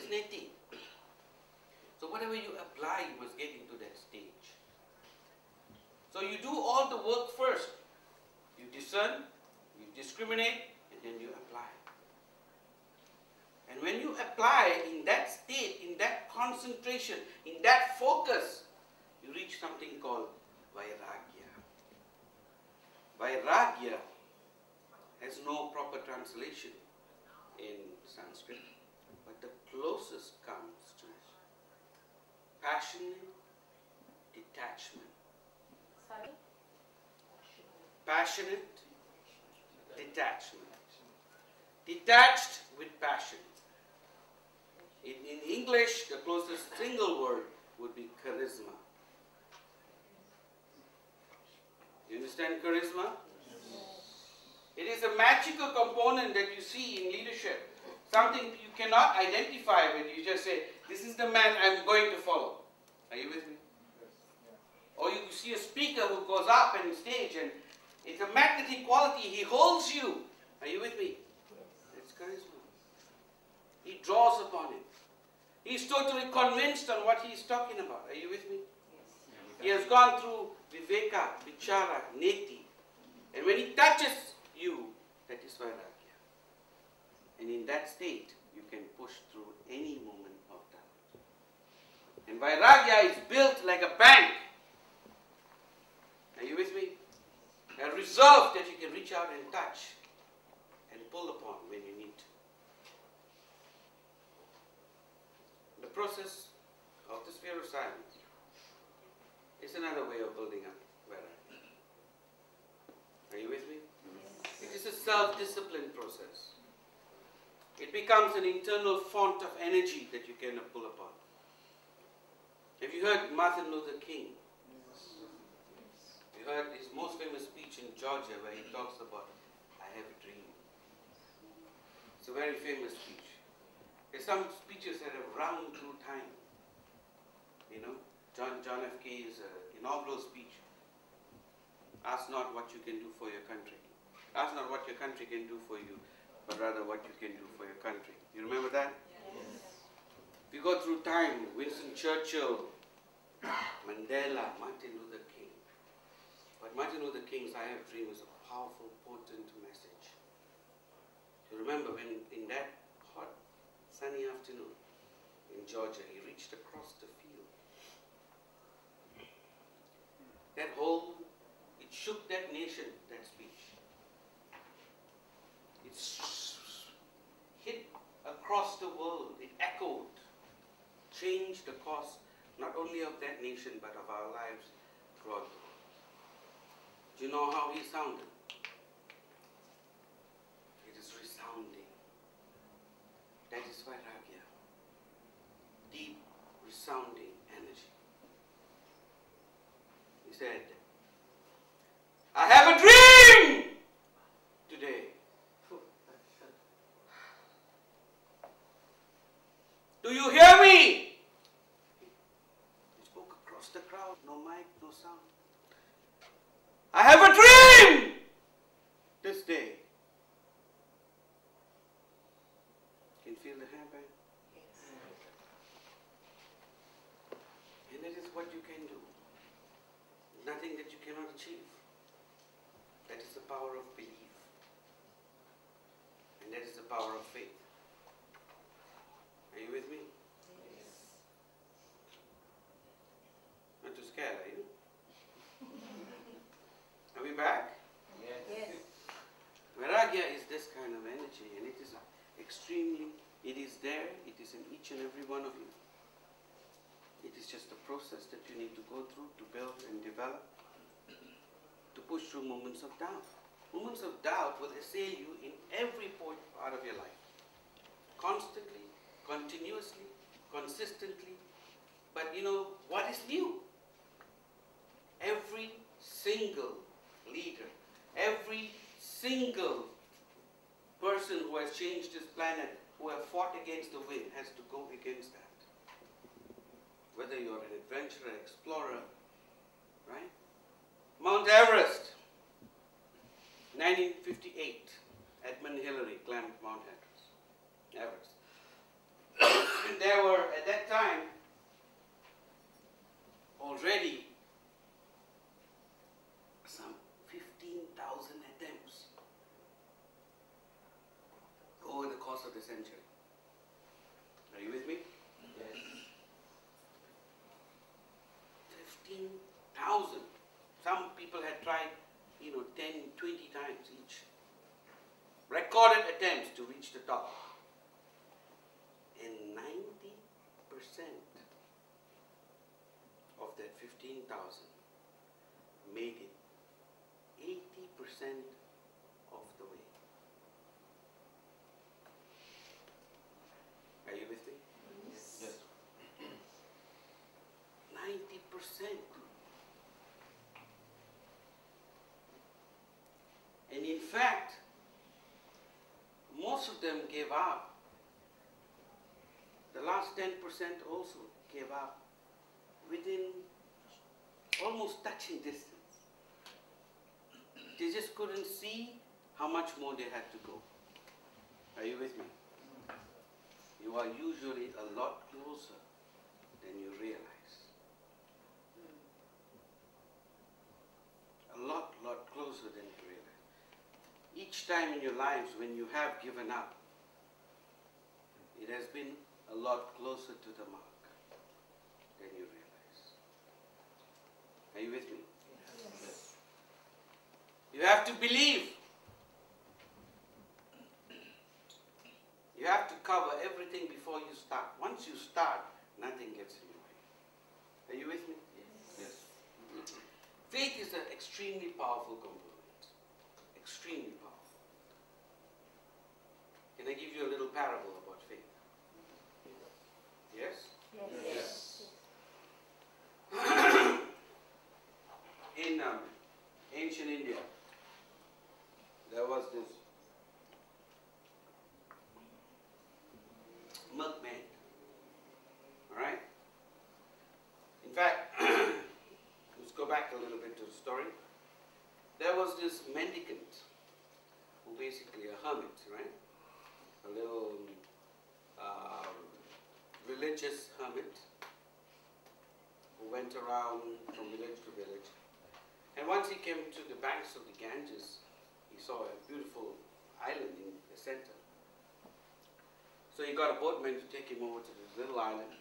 neti. So whatever you apply, you must get into that stage. So you do all the work first. You discern, you discriminate, and then you apply. And when you apply in that state, in that concentration, in that focus, you reach something called vairagya. Vairagya has no proper translation in Sanskrit, but the closest comes to passionate detachment. Sorry? Passionate detachment. Detached with passion. In English, the closest single word would be charisma. You understand charisma? It is a magical component that you see in leadership. Something you cannot identify with. You just say, this is the man I'm going to follow. Are you with me? Or you see a speaker who goes up on stage and it's a magnetic quality. He holds you. Are you with me? It's charisma. He draws upon it. He's totally convinced on what he's talking about. Are you with me? He has gone through viveka, vichara, neti. And when he touches you, that is vairagya. And in that state, you can push through any moment of doubt. And vairagya is built like a bank. Are you with me? A reserve that you can reach out and touch and pull upon when you need to. The process of the sphere of silence is another way of building up vairagya. Are you with me? Yes. It is a self-discipline process. It becomes an internal font of energy that you can pull upon. Have you heard Martin Luther King? You heard his most famous speech in Georgia where he talks about, I have a dream. It's a very famous speech. There's some speeches that have rung through time. You know, John F. Kennedy's inaugural speech. Ask not what you can do for your country. Ask not what your country can do for you, but rather what you can do for your country. You remember that? Yes. If you go through time, Winston Churchill, Mandela, Martin Luther King. But Martin Luther King's I Have a Dream is a powerful, potent message. You remember when in that hot, sunny afternoon in Georgia, he reached across the field. That whole, it shook that nation, that speech. It hit across the world, it echoed, changed the course not only of that nation but of our lives throughout the world. Do you know how he sounded? It is resounding. That is vairagya. Deep, resounding energy. He said, I have a dream today. Do you hear me? He spoke across the crowd, no mic, no sound. I have a dream this day. Can you feel the handbang? Yes. And that is what you can do. Nothing that you cannot achieve. That is the power of belief. And that is the power of faith. Are you with me? Yes. Not too scared, are you? Are we back? Yes. Yes. Vairagya is this kind of energy, and it is extremely, it is there, it is in each and every one of you. It is just a process that you need to go through to build and develop, to push through moments of doubt. Moments of doubt will assail you in every part of your life. Constantly, continuously, consistently. But you know, what is new? Every single leader, every single person who has changed this planet, who have fought against the wind, has to go against that. Whether you're an adventurer, explorer, right? Mount Everest, 1958, Edmund Hillary climbed Mount Everest. And century. Are you with me? Yes. 15,000. Some people had tried, 10, 20 times each. Recorded attempts to reach the top. And 90% of that 15,000 made it 80% of the way. Are you with me? Yes. 90%. And in fact, most of them gave up. The last 10% also gave up within almost touching distance. They just couldn't see how much more they had to go. Are you with me? You are usually a lot closer than you realize. A lot closer than you realize. Each time in your lives when you have given up, it has been a lot closer to the mark than you realize. Are you with me? Yes. You have to believe. You have to cover everything before you start. Once you start, nothing gets in your way. Are you with me? Yes. Faith is an extremely powerful component. Extremely powerful. Can I give you a little parable about faith? Yes? Yes. In ancient India, there was this milkman. Alright? In fact, let's go back a little bit to the story. There was this mendicant, who basically a hermit, right? A little religious hermit who went around from village to village. And once he came to the banks of the Ganges, he saw a beautiful island in the center. So he got a boatman to take him over to this little island.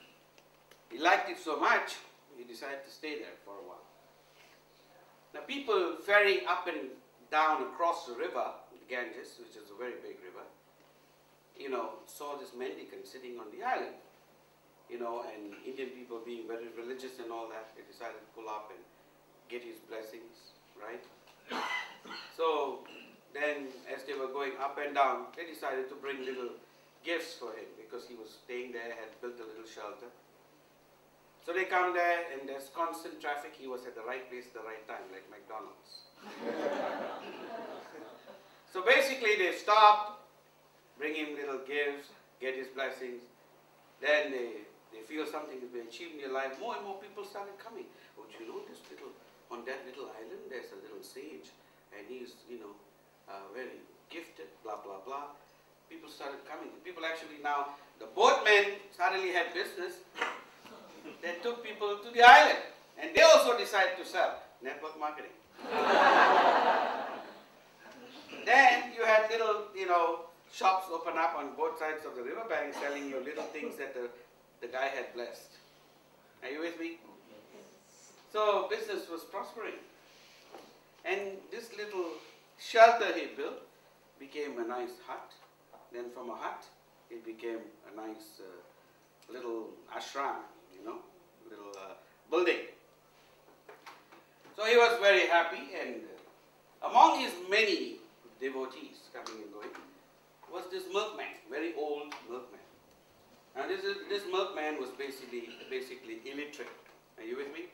He liked it so much, he decided to stay there for a while. Now people ferry up and down across the river, the Ganges, which is a very big river, saw this mendicant sitting on the island. And Indian people being very religious and all that, they decided to pull up and get his blessings, right? So then as they were going up and down, they decided to bring little gifts for him because he was staying there, had built a little shelter. So they come there and there's constant traffic. He was at the right place at the right time, like McDonald's. So basically they stopped, bring him little gifts, get his blessings. Then they feel something has been achieved in their life. More and more people started coming. Oh, do you know on that little island, there's a little sage, and he's, very gifted, blah, blah, blah. People started coming. People actually now, the boatmen suddenly had business. They took people to the island, and they also decided to sell. Network marketing. Then you had little, shops open up on both sides of the riverbank selling you little things that the guy had blessed. Are you with me? So business was prospering. And this little shelter he built became a nice hut. Then from a hut, it became a nice little ashram, little building. So he was very happy, and among his many devotees coming and going was this milkman, very old milkman. And this milkman was basically illiterate. Are you with me?